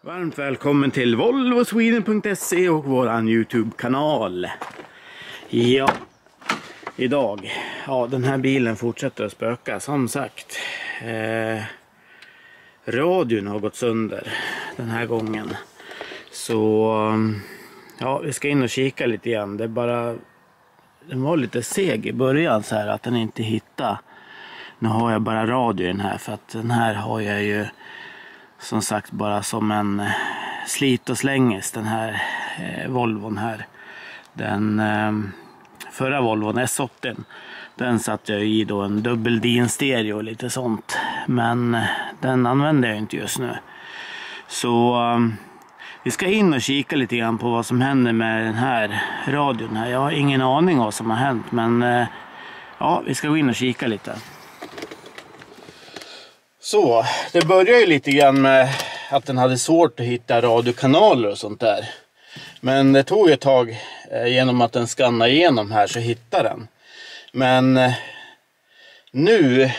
Varmt välkommen till volvosweden.se och våran YouTube-kanal. Ja, idag, den här bilen fortsätter att spöka som sagt. Radion har gått sönder den här gången. Så vi ska in och kika lite grann. Den var lite seg i början så här att den inte hittade. Nu har jag bara radion här för att den här har jag ju som sagt bara som en slit och slänges, den här Volvon här. Den förra Volvon S80, den satte jag i då en dubbel DIN stereo och lite sånt. Men den använder jag inte just nu. Så vi ska in och kika lite grann på vad som händer med den här radion här. Jag har ingen aning om vad som har hänt, men vi ska gå in och kika lite. Så, det började ju lite grann med att den hade svårt att hitta radiokanaler och sånt där. Men det tog ett tag genom att den skannade igenom här så hittade den. Men nu,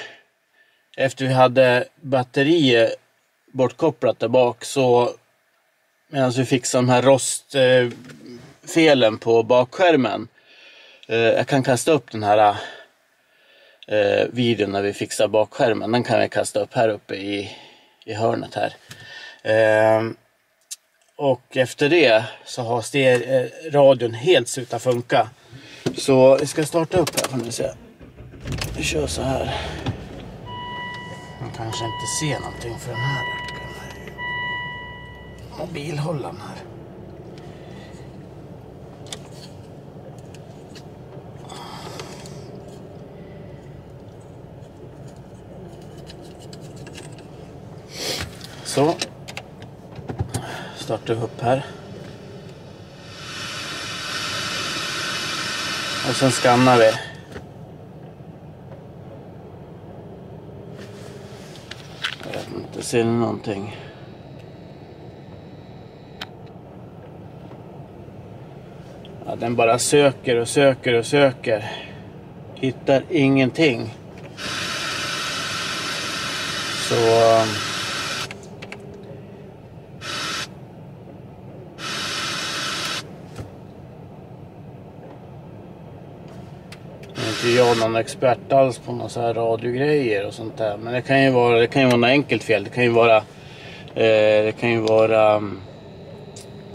efter vi hade batteriet bortkopplat där bak, så medan vi fixade de här rostfelen på bakskärmen. Jag kan kasta upp den här videon när vi fixar bakskärmen. Den kan vi kasta upp här uppe i hörnet här. Och efter det så har radion helt slutat funka. Så vi ska starta upp här, får ni se. Vi kör så här. Man kanske inte ser någonting för den här mobilhållaren här. Så startar vi upp här. Och sen skannar vi. Jag vet inte, ser ni någonting? Ja, den bara söker och söker och söker. Hittar ingenting. Så inte jag någon expert alls på några så här radiogrejer och sånt där, men det kan ju vara något enkelt fel. Det kan ju vara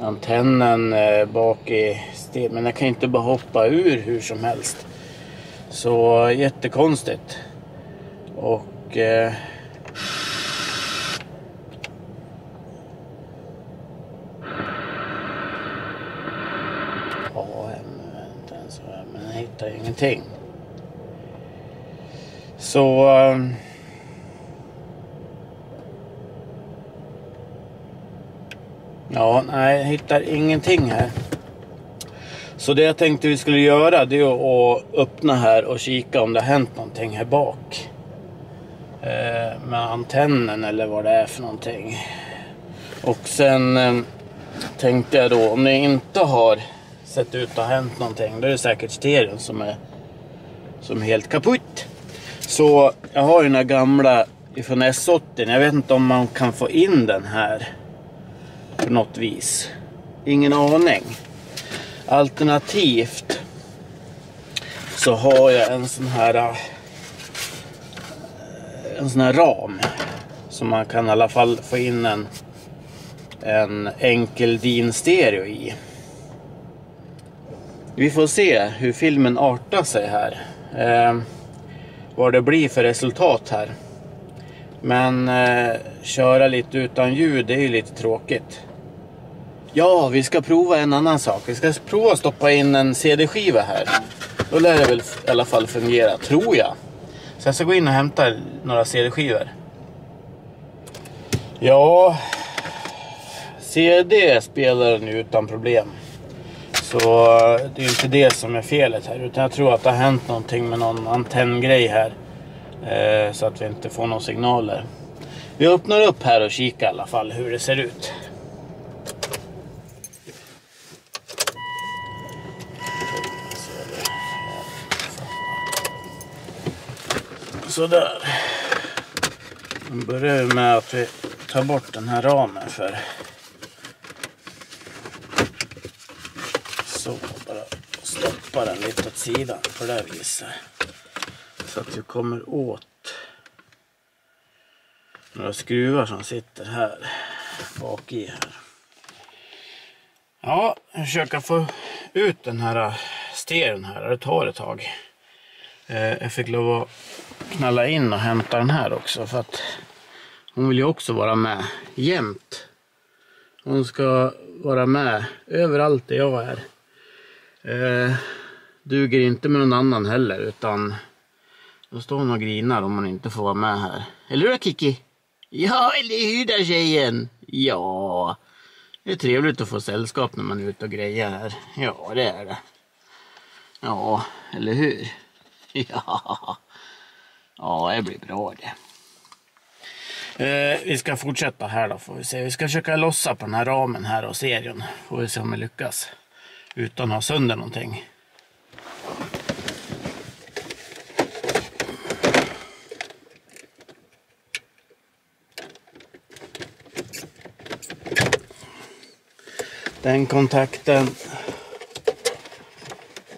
antennen bak i stil, men det kan inte bara hoppa ur hur som helst. Så jättekonstigt. Och men jag hittar ju ingenting. Så nej, jag hittar ingenting här. Så det jag tänkte vi skulle göra, det är att öppna här och kika om det har hänt någonting här bak. Med antennen eller vad det är för någonting. Och sen tänkte jag då, om det inte har sett ut att ha hänt någonting, då är det säkert stereon som är helt kaputt. Så jag har ju den här gamla ifrån S80. Jag vet inte om man kan få in den här på något vis. Ingen aning. Alternativt så har jag en sån här ram som man kan i alla fall få in en enkel DIN stereo i. Vi får se hur filmen artar sig här. Vad det blir för resultat här. Men köra lite utan ljud, det är ju lite tråkigt. Ja, vi ska prova en annan sak. Vi ska prova att stoppa in en CD-skiva här. Då lär det väl i alla fall fungera, tror jag. Så jag ska gå in och hämta några CD-skivor. Ja, CD spelar den utan problem. Så det är inte det som är felet här, utan jag tror att det har hänt någonting med någon antenngrej här. Så att vi inte får några signaler. Vi öppnar upp här och kikar i alla fall hur det ser ut. Så där. Nu börjar vi med att vi tar bort den här ramen för så bara stoppa den lite åt sidan på det här viset. Så att vi kommer åt några skruvar som sitter här bak i här. Ja, jag försöker få ut den här stereon här. Det tar ett tag. Jag fick lov att knalla in och hämta den här också. För att hon vill ju också vara med jämt. Hon ska vara med överallt där jag är. Duger inte med någon annan heller. Utan då står hon och grinar om man inte får vara med här. Eller hur Kiki? Ja, eller hur där tjejen? Ja, det är trevligt att få sällskap när man är ute och grejer här. Ja, det är det. Ja, eller hur? Ja, ja, det blir bra det. Vi ska fortsätta här då, får vi se. Vi ska försöka lossa på den här ramen här och serien. Får vi se om vi lyckas. Utan att ha sönder någonting. Den kontakten.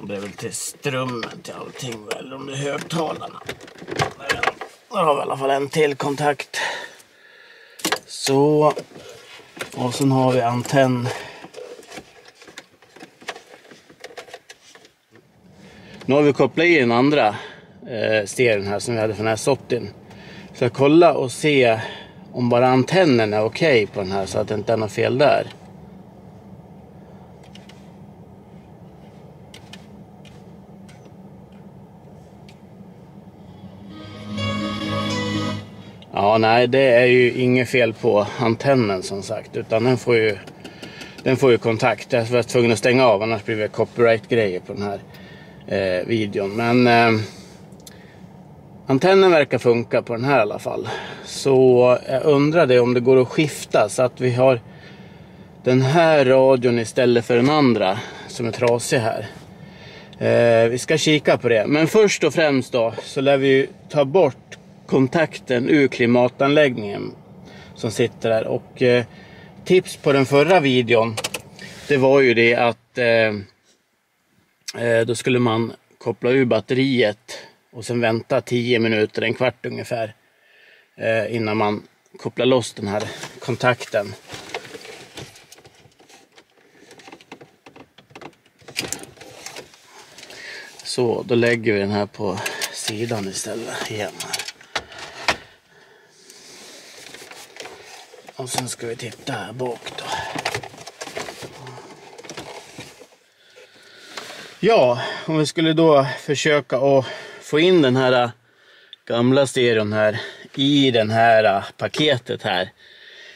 Det är väl till strömmen till allting, eller om det är högtalarna. Där har vi i alla fall en till kontakt. Så. Och sen har vi antenn. Nu har vi kopplat i den andra stereon här som vi hade från S80. Så jag kolla och se om bara antennen är okej på den här så att det inte är något fel där. Ja, nej, det är ju inget fel på antennen som sagt, utan den får ju kontakt. Jag var tvungen att stänga av, annars blir det copyright-grejer på den här videon. Men antennen verkar funka på den här i alla fall. Så jag undrade om det går att skifta så att vi har den här radion istället för den andra som är trasig här. Vi ska kika på det. Men först och främst då så lär vi ta bort kontakten ur klimatanläggningen som sitter där. Och tips på den förra videon, det var ju det att då skulle man koppla ur batteriet och sen vänta 10 minuter, en kvart ungefär, innan man kopplar loss den här kontakten. Så då lägger vi den här på sidan istället igen här. Och sen ska vi titta här bak då. Ja, om vi skulle då försöka att få in den här gamla stereon här i den här paketet här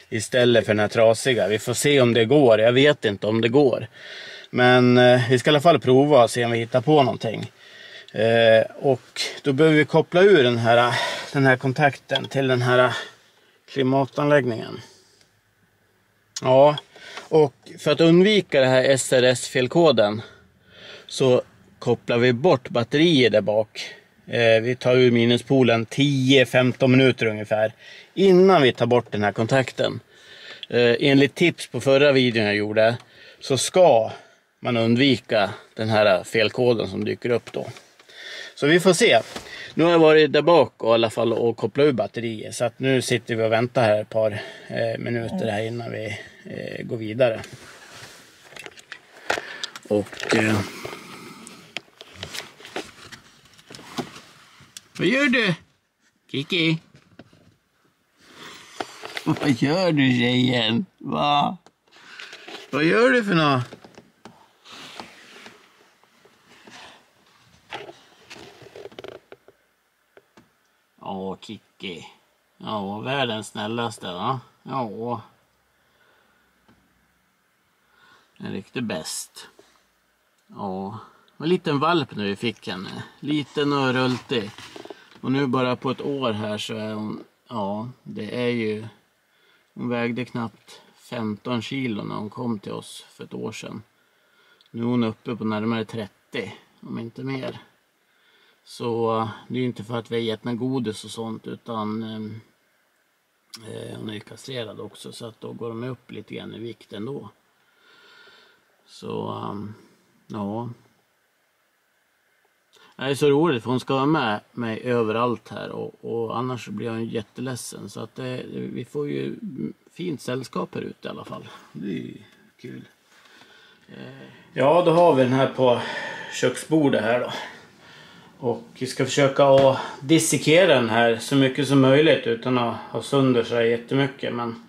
istället för den här trasiga. Vi får se om det går. Jag vet inte om det går. Men vi ska i alla fall prova och se om vi hittar på någonting. Och då behöver vi koppla ur den här kontakten till den här klimatanläggningen. Ja, och för att undvika det här SRS-felkoden så kopplar vi bort batterier där bak. Vi tar ur minuspolen 10-15 minuter ungefär innan vi tar bort den här kontakten. Enligt tips på förra videon jag gjorde så ska man undvika den här felkoden som dyker upp då. Så vi får se. Nu har jag varit där bak och i alla fall och kopplat ur batterier. Så att nu sitter vi och väntar här ett par minuter här innan vi går vidare. Och vad gör du? Kiki? Vad gör du tjejen? Va? Vad gör du för något? Ja, Kiki. Ja, världens snällaste, va? Ja. En riktigt bäst. Ja. En liten valp när vi fick henne. Liten och rultig. Och nu bara på ett år här så är hon... Ja, det är ju... Hon vägde knappt 15 kilo när hon kom till oss för ett år sedan. Nu är hon uppe på närmare 30, om inte mer. Så det är ju inte för att vi har gett henne godis och sånt, utan hon är ju kastrerad också, så att då går de upp lite grann i vikt ändå. Så Ja. Det är så roligt för hon ska vara med mig överallt här och annars blir hon jätteledsen. Så att vi får ju fint sällskap här ute i alla fall. Det är ju kul. Ja, då har vi den här på köksbordet här då. Och vi ska försöka att dissekera den här så mycket som möjligt utan att ha sönder sig jättemycket. Men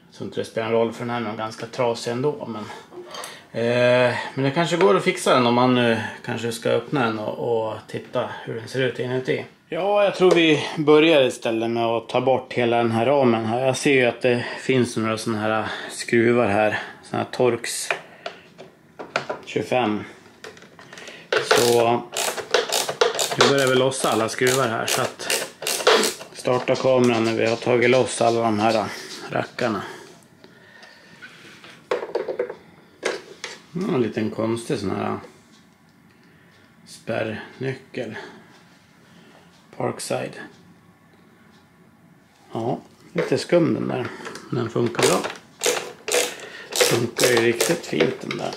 jag tror inte det spelar en roll för den här är nog ganska trasig ändå. Men det kanske går att fixa den om man nu kanske ska öppna den och titta hur den ser ut inuti. Ja, jag tror vi börjar istället med att ta bort hela den här ramen här. Jag ser ju att det finns några sådana här skruvar här. Sådana här Torx 25. Så vi börjar väl lossa alla skruvar här så att starta kameran när vi har tagit loss alla de här rackarna. En liten konstig sån här spärrnyckel. Parkside. Ja, lite skum den där. Den funkar bra. Funkar ju riktigt fint den där.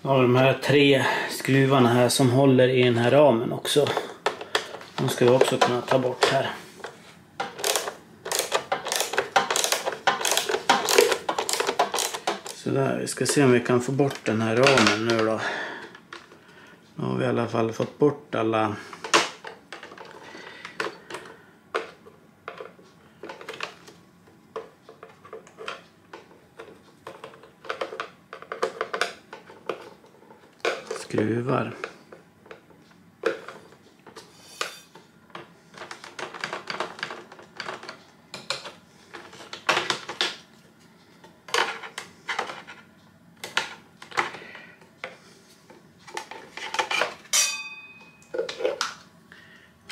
Och de här 3 skruvarna här som håller i den här ramen också. De ska vi också kunna ta bort här. Så där, vi ska se om vi kan få bort den här ramen nu då. Nu har vi i alla fall fått bort alla skruvar.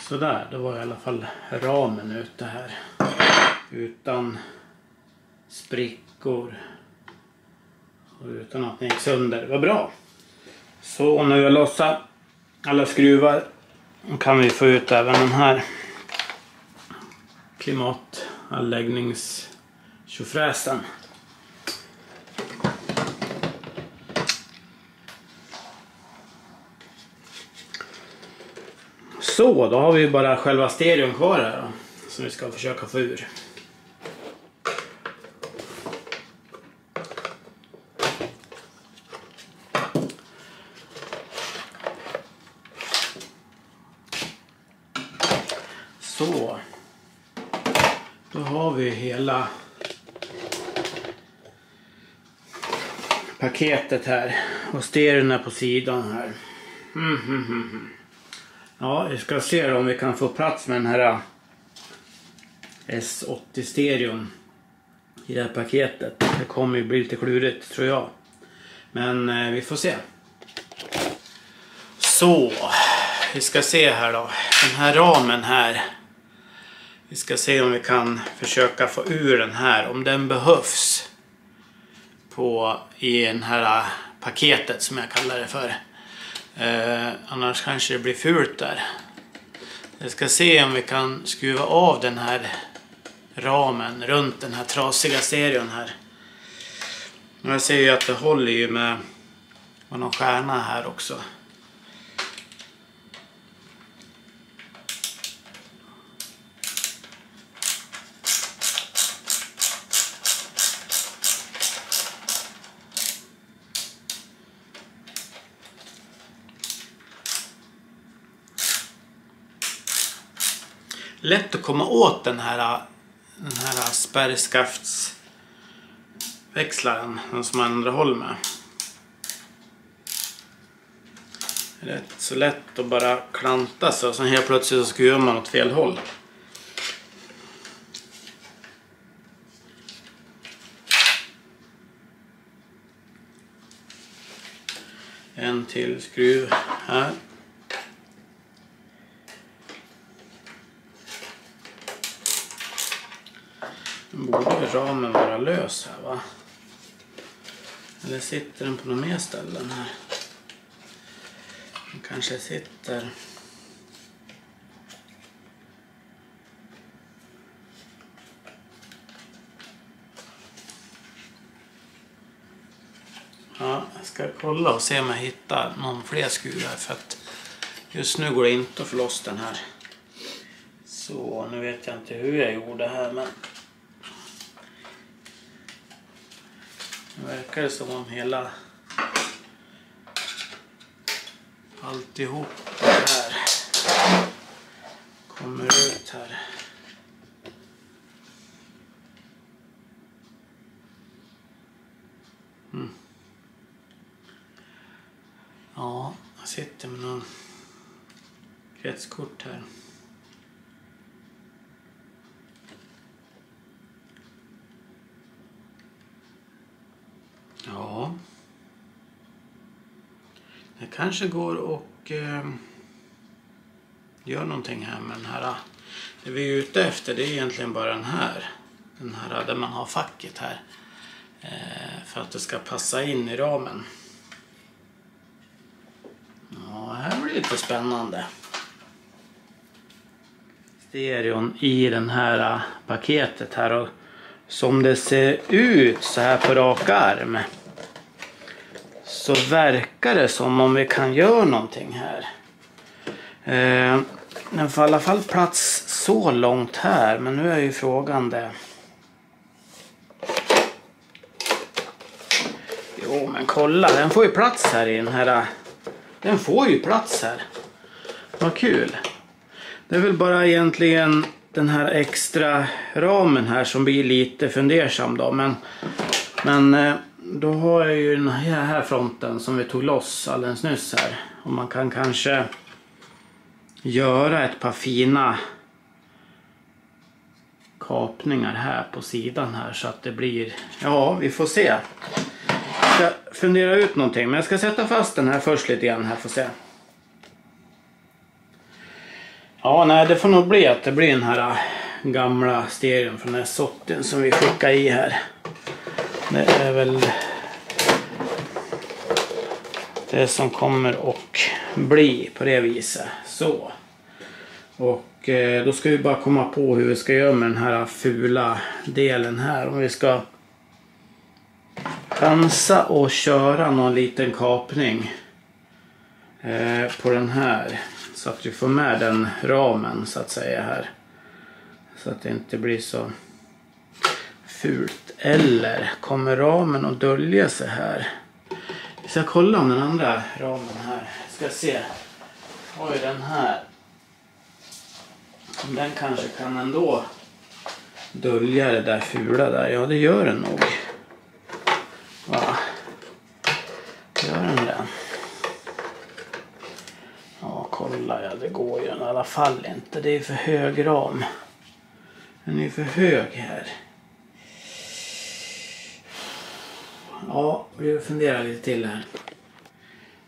Så där, det var i alla fall ramen ute här. Utan sprickor. Och utan att den gick sönder. Det var bra. Så när vi har lossat alla skruvar kan vi få ut även den här klimatanläggningstjofräsen. Så, då har vi bara själva stereon kvar här då, som vi ska försöka få ur. Så, då har vi hela paketet här och stereon är på sidan här. Ja, vi ska se om vi kan få plats med den här S80-stereon i det här paketet. Det kommer ju bli lite klurigt tror jag. Men vi får se. Så, vi ska se här då. Den här ramen här. Vi ska se om vi kan försöka få ur den här. Om den behövs i den här paketet som jag kallar det för. Annars kanske det blir fult där. Jag ska se om vi kan skruva av den här ramen runt den här trasiga stereon här. Jag ser ju att det håller ju med någon stjärna här också. Lätt att komma åt den här spärrskaftsväxlaren, den som man underhåller med. Rätt så lätt att bara klanta så, sen helt plötsligt så skruvar man åt fel håll. En till skruv här. borde ramen vara lös här, va? Eller sitter den på några mer ställen här? Den kanske sitter... Ja, jag ska kolla och se om jag hittar någon fler skruvar, för att just nu går det inte att få loss den här. Så nu vet jag inte hur jag gjorde här, men det verkar som om hela alltihop det här kommer ut här. Ja, jag sitter med någon kretskort här. Ja. Det kanske går och gör någonting här med den här. Det vi är ute efter, det är egentligen bara den här. Den här där man har facket här. För att det ska passa in i ramen. Ja, här blir det lite spännande. Stereon i den här paketet här, och som det ser ut så här på rak arm så verkar det som om vi kan göra någonting här. Den får i alla fall plats så långt här, men nu är ju frågan det. Jo, men kolla, den får ju plats här i den här. Den får ju plats här. Vad kul. Det är väl bara egentligen den här extra ramen här som blir lite fundersam då. Men då har jag ju den här fronten som vi tog loss alldeles nyss här. Och man kan kanske göra ett par fina kapningar här på sidan här så att det blir... Ja, vi får se. Jag ska fundera ut någonting, men jag ska sätta fast den här först lite grann här, får se. Ja, nej, det får nog bli att det blir den här gamla stereon från S80 som vi skickar i här. Det är väl det som kommer och bli på det viset. Så. Och då ska vi bara komma på hur vi ska göra med den här fula delen här. Om vi ska chansa och köra någon liten kapning på den här. Så att vi får med den ramen så att säga här. Så att det inte blir så fult. Eller kommer ramen att dölja sig här? Vi ska kolla om den andra ramen här. Ska se. Har ju den här. Den kanske kan ändå dölja det där fula där. Ja, det gör den nog. Va? Gör den det? Ja, kolla, ja, det går ju i alla fall inte. Det är för hög ram. Den är för hög här. Ja, vi funderar lite till här.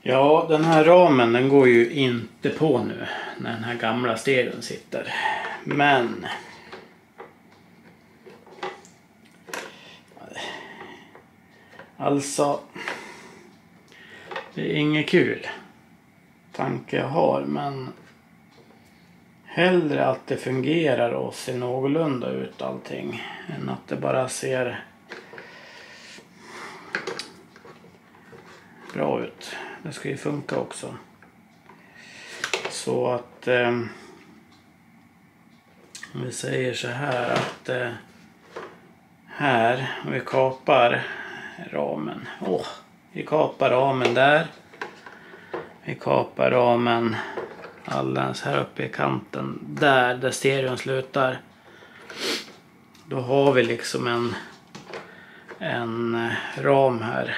Ja, den här ramen den går ju inte på nu när den här gamla stereon sitter. Men alltså det är inget kul tanke jag har, men hellre att det fungerar och ser någorlunda ut allting än att det bara ser bra ut. Det ska ju funka också. Så att om vi säger så här att här, om vi kapar ramen. Vi kapar ramen där. Vi kapar ramen alldeles här uppe i kanten. Där stereon slutar. Då har vi liksom en ram här.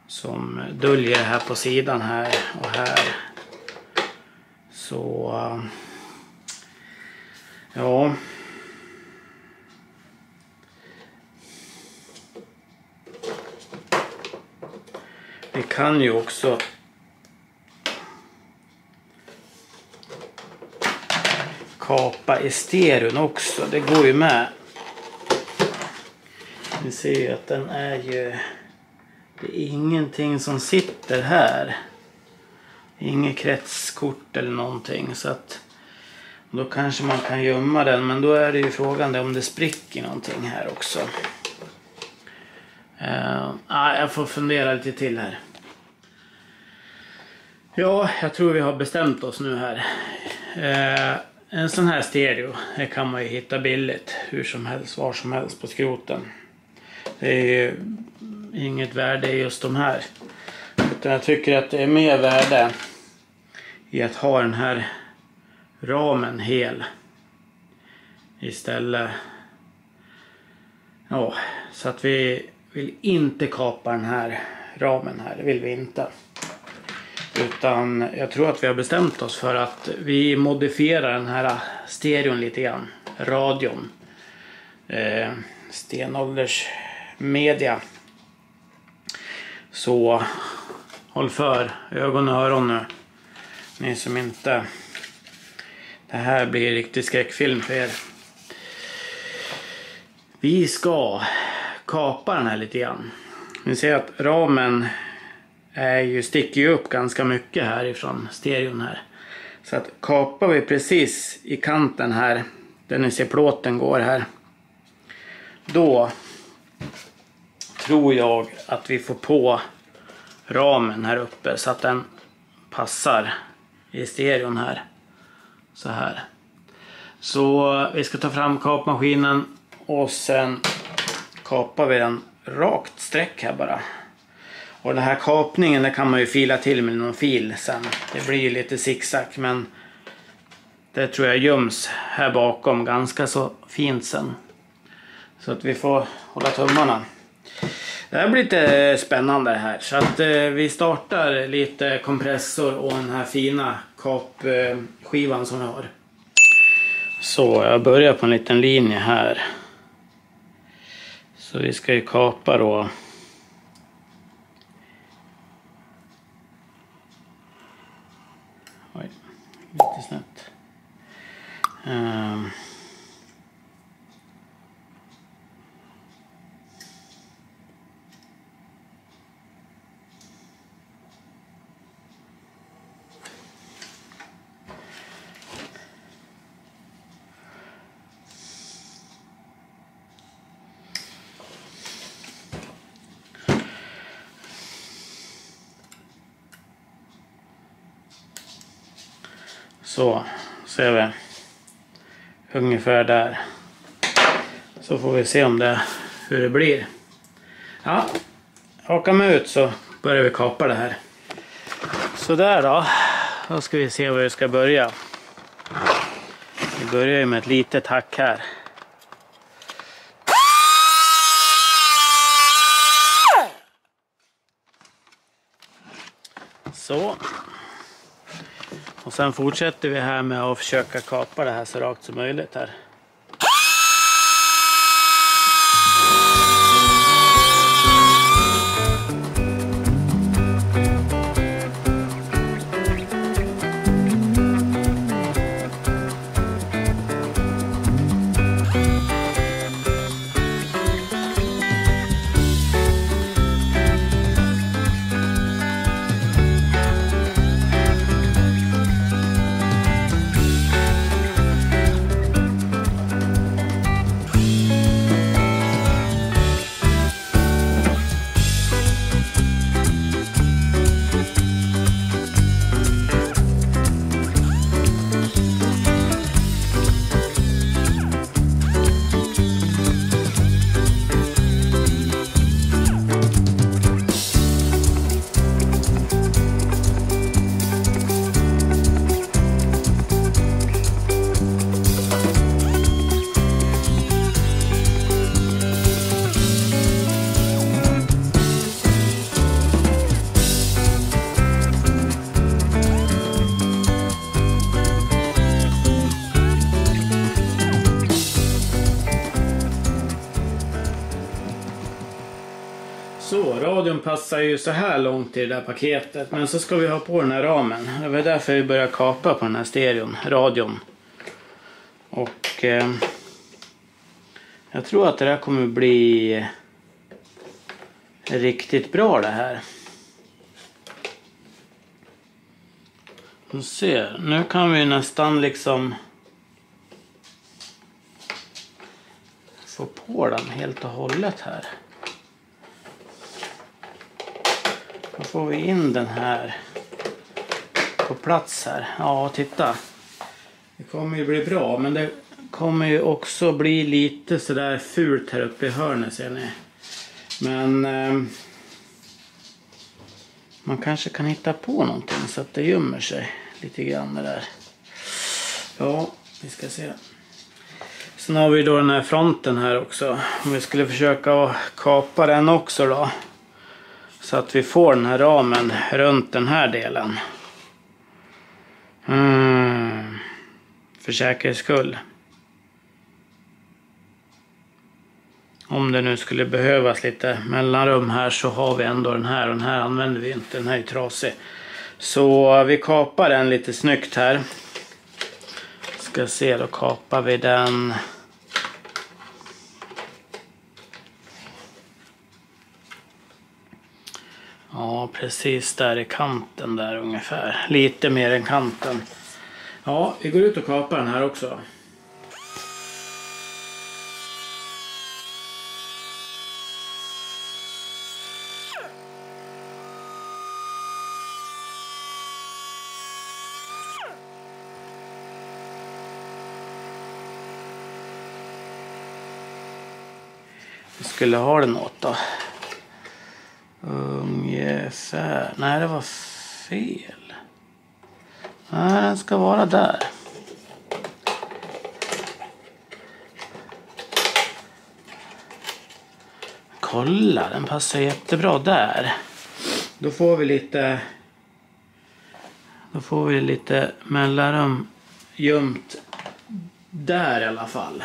Som döljer här på sidan här och här. Så ja. Vi kan ju också kapa i stereon också. Det går ju med. Ni ser ju att den är ju... Det är ingenting som sitter här. Inget kretskort eller någonting. Så att då kanske man kan gömma den. Men då är det ju frågan om det spricker någonting här också. Jag får fundera lite till här. Ja, jag tror vi har bestämt oss nu här. En sån här stereo, det kan man ju hitta billigt hur som helst, var som helst på skroten. Det är ju inget värde i just de här. Utan jag tycker att det är mer värde i att ha den här ramen hel. Istället. Ja, så att vi vill inte kapa den här ramen här, det vill vi inte. Utan jag tror att vi har bestämt oss för att vi modifierar den här stereon lite grann. Radion. Stenålders media. Så håll för ögon och öron nu. Ni som inte... Det här blir riktig skräckfilm för er. Vi ska kapa den här lite grann. Ni ser att ramen sticker ju upp ganska mycket här ifrån stereon här. Så att kapar vi precis i kanten här, där ni ser plåten går här, då tror jag att vi får på ramen här uppe så att den passar i stereon här. Så här. Så vi ska ta fram kapmaskinen och sen kapar vi den rakt streck här bara. Och den här kapningen, det kan man ju fila till med någon fil sen. Det blir ju lite zigzag, men det tror jag göms här bakom ganska så fint sen. Så att vi får hålla tummarna. Det här blir lite spännande här. Så att vi startar lite kompressor och den här fina kapskivan som vi har. Så jag börjar på en liten linje här. Så vi ska ju kapa då. Oj, lite snett. Så ser vi ungefär där. Så får vi se om hur det blir. Ja, haka med ut så börjar vi kapa det här. Så där då. Då ska vi se var vi ska börja. Vi börjar ju med ett litet hack här. Så. Och sen fortsätter vi här med att försöka kapa det här så rakt som möjligt här. Så, radion passar ju så här långt i det där paketet. Men så ska vi ha på den här ramen. Det var därför vi började kapa på den här stereon, radion. Och jag tror att det där kommer bli riktigt bra det här. Nu kan vi nästan liksom få på den helt och hållet här. Då får vi in den här på plats här. Ja, titta. Det kommer ju bli bra, men det kommer ju också bli lite sådär fult här uppe i hörnet, ser ni. Men man kanske kan hitta på någonting så att det gömmer sig lite grann där. Ja, vi ska se. Sen har vi då den här fronten här också. Om vi skulle försöka kapa den också då. Så att vi får den här ramen runt den här delen. För säkerhets skull. Om det nu skulle behövas lite mellanrum här så har vi ändå den här. Och den här använder vi inte, den här är trasig. Så vi kapar den lite snyggt här. Ska se, då kapar vi den. Ja, precis där i kanten där ungefär. Lite mer än kanten. Ja, vi går ut och kapar den här också. Vi skulle ha den åt då. Ungefär. Nej, det var fel. Nej, den ska vara där. Kolla, den passar jättebra där. Då får vi lite mellanrum gömt där i alla fall.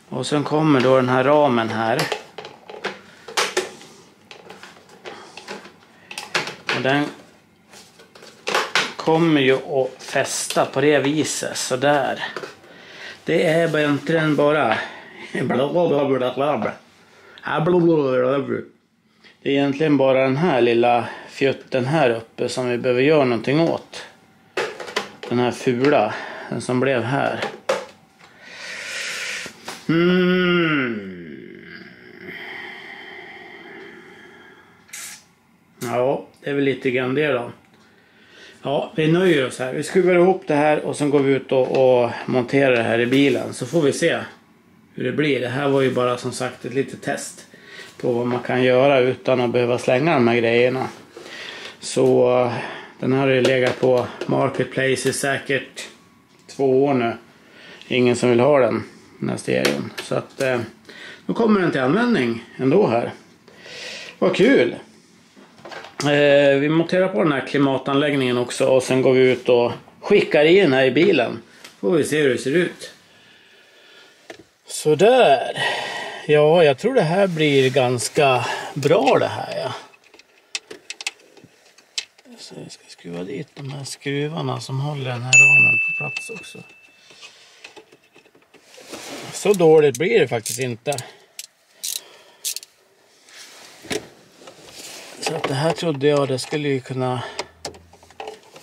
Och sen kommer då den här ramen här. Och den kommer ju att fästa på det viset, så där. Det är egentligen bara det är egentligen bara den här lilla fjutten här uppe som vi behöver göra någonting åt. Den här fula, den som blev här. Ja, det är väl lite grann det då. Ja, vi nöjer oss här. Vi skruvar ihop det här och sen går vi ut och monterar det här i bilen. Så får vi se hur det blir. Det här var ju bara som sagt ett litet test på vad man kan göra utan att behöva slänga de här grejerna. Så den här har ju legat på Marketplace i säkert 2 år nu. Ingen som vill ha den här stereon. Så att nu kommer den till användning ändå här. Vad kul! Vi monterar på den här klimatanläggningen också och sen går vi ut och skickar i den här i bilen. Får vi se hur det ser ut. Så där. Ja, jag tror det här blir ganska bra det här. Ja. Så jag ska skruva dit de här skruvarna som håller den här ramen på plats också. Så dåligt blir det faktiskt inte. Så att det här trodde jag det skulle ju kunna...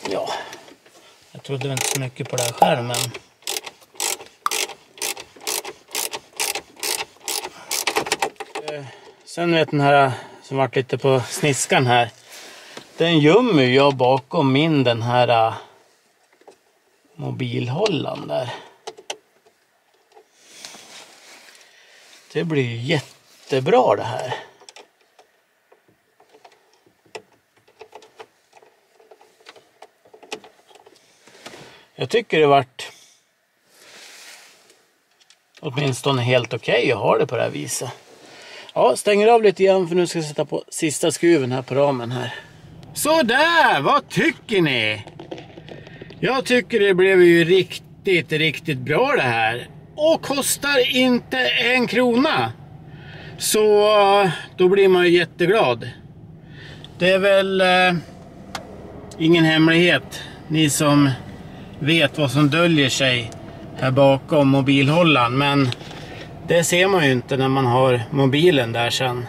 Ja, jag trodde inte så mycket på det här skärmen. Sen vet den här som varit lite på sniskan här. Den gömmer jag bakom den här mobilhållaren där. Det blir jättebra det här. Jag tycker det varit åtminstone helt okej att ha det på det här viset. Ja, stänger av lite grann för nu ska jag sätta på sista skruven här på ramen här. Så där, vad tycker ni? Jag tycker det blev ju riktigt bra det här. Och kostar inte 1 krona. Så då blir man ju jätteglad. Det är väl ingen hemlighet. Ni som vet vad som döljer sig här bakom mobilhållaren. Men det ser man ju inte när man har mobilen där sen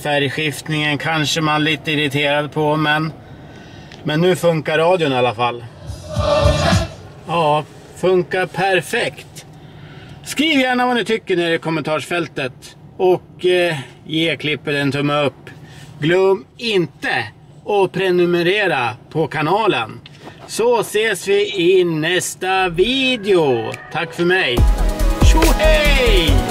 Färgskiftningen kanske man lite irriterad på, men nu funkar radion i alla fall. Ja, funkar perfekt. Skriv gärna vad ni tycker nere i kommentarsfältet och ge klippet en tumme upp. Glöm inte att prenumerera på kanalen. Så ses vi i nästa video. Tack för mig. Tjo hej!